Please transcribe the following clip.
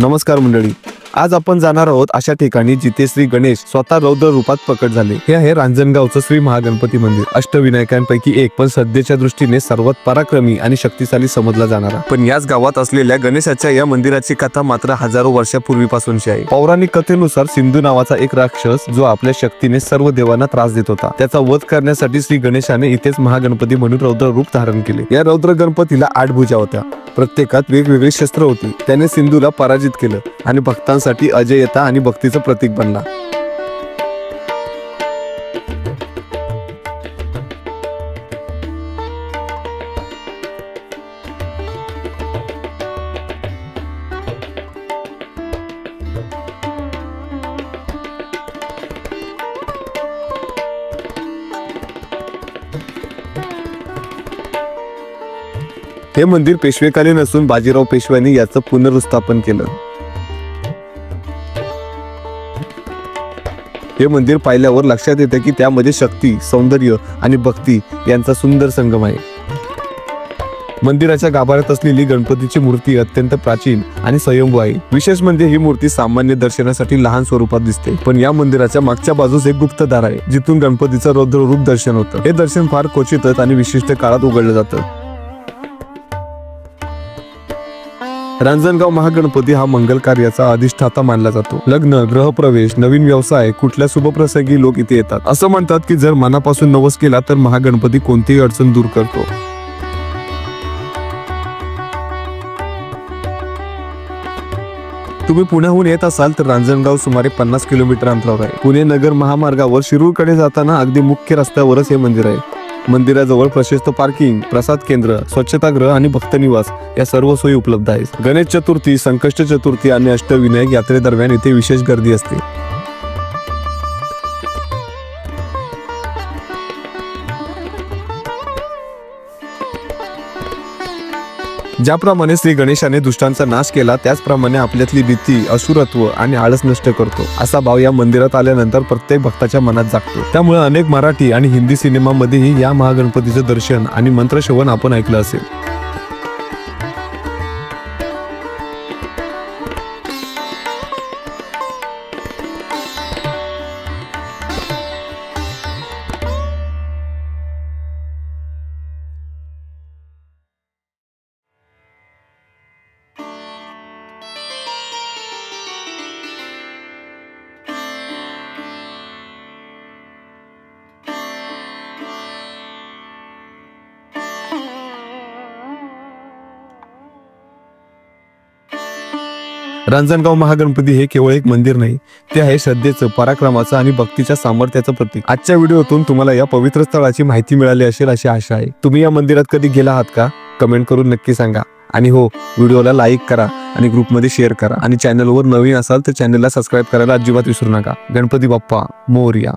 नमस्कार मंडळी, आज आपण जाणार आहोत अशा ठिकाणी जिथे श्री गणेश स्वतः रौद्र रूपात प्रकट झाले। हे आहे रांजणगावचं श्री महागणपती मंदिर। अष्टविनायकांपैकी एक, पण सध्याच्या दृष्टीने सर्वात पराक्रमी आणि शक्तिशाली समजला जाणारा। पण याच गावात असलेल्या गणेशाच्या या मंदिराची कथा मात्र हजारो वर्षापूर्वीपासूनची आहे। पौराणिक कथेनुसार सिंधू नावाचा एक राक्षस जो आपल्या शक्तीने सर्व देवांना त्रास देत होता, त्याचा वध करण्यासाठी श्री गणेशाने इथेच महागणपती म्हणून रौद्र रूप धारण केले। या रौद्र गणपतीला 8 भुजा होत्या, प्रत्येकात वेगवेगळी शस्त्र होती। त्याने सिंधूला पराजित केलं आणि भक्तांसाठी अजयता आणि भक्तीचं प्रतीक बनला। हे मंदिर पेशवेकालीन असून बाजीराव पेशव्यांनी याचं पुनरुत्थापन केलं। हे मंदिर पाहिल्यावर लक्षात येते की त्यामध्ये शक्ती, सौंदर्य आणि भक्ती यांचा सुंदर संगम आहे। मंदिराच्या गाभाऱ्यात असलेली गणपतीची मूर्ती अत्यंत प्राचीन आणि स्वयंभू आहे। विशेष म्हणजे ही मूर्ती सामान्य दर्शनासाठी लहान स्वरूपात दिसते, पण या मंदिराच्या मागच्या बाजूस एक गुप्त दार आहे, जिथून गणपतीचं रौद्र रूप दर्शन होतं। हे दर्शन फार क्वचितच आणि विशिष्ट काळात उघडलं जातं। रांजणगाव महागणपती हा मंगल कार्याचा अधिष्ठाता मानला जातो। लग्न, गृहप्रवेश, नवीन व्यवसाय, कुठल्या शुभप्रसंगी लोक इथे येतात। असं म्हणतात की जर मनापासून नवस केला तर महागणपती कोणतीही अडचण दूर करतो। तुम्ही पुण्याहून येत असाल तर रांजणगाव सुमारे 50 किलोमीटर अंतरावर आहे। पुणे नगर महामार्गावर शिरूरकडे जाताना अगदी मुख्य रस्त्यावरच हे मंदिर आहे। मंदिराजवळ प्रशस्त पार्किंग, प्रसाद केंद्र, स्वच्छतागृह आणि भक्तनिवास या सर्व सोयी उपलब्ध आहेत। गणेश चतुर्थी, संकष्ट चतुर्थी आणि अष्टविनायक यात्रेदरम्यान इथे विशेष गर्दी असते। ज्याप्रमाणे श्री गणेशाने दुष्टांचा नाश केला, त्याचप्रमाणे आपल्यातली भीती, असुरत्व आणि आळस नष्ट करतो असा भाव या मंदिरात आल्यानंतर प्रत्येक भक्ताच्या मनात जागतो। त्यामुळे अनेक मराठी आणि हिंदी सिनेमांमध्येही या महागणपतीचं दर्शन आणि मंत्रश्रवण आपण ऐकलं असेल। रांजणगाव महागणपती हे केवळ एक मंदिर नाही, ते आहे श्रद्धेचं, पराक्रमाचं आणि भक्तीच्या सामर्थ्याचं प्रतीक। आजच्या व्हिडिओतून तुम्हाला या पवित्र स्थळाची माहिती मिळाली असेल अशी आशा आहे। तुम्ही या मंदिरात कधी गेला आहात का? कमेंट करून नक्की सांगा। आणि हो, व्हिडिओला लाईक करा आणि ग्रुपमध्ये शेअर करा। आणि चॅनलवर नवीन असाल तर चॅनलला सबस्क्राईब करायला अजिबात विसरू नका। गणपती बाप्पा मोरया।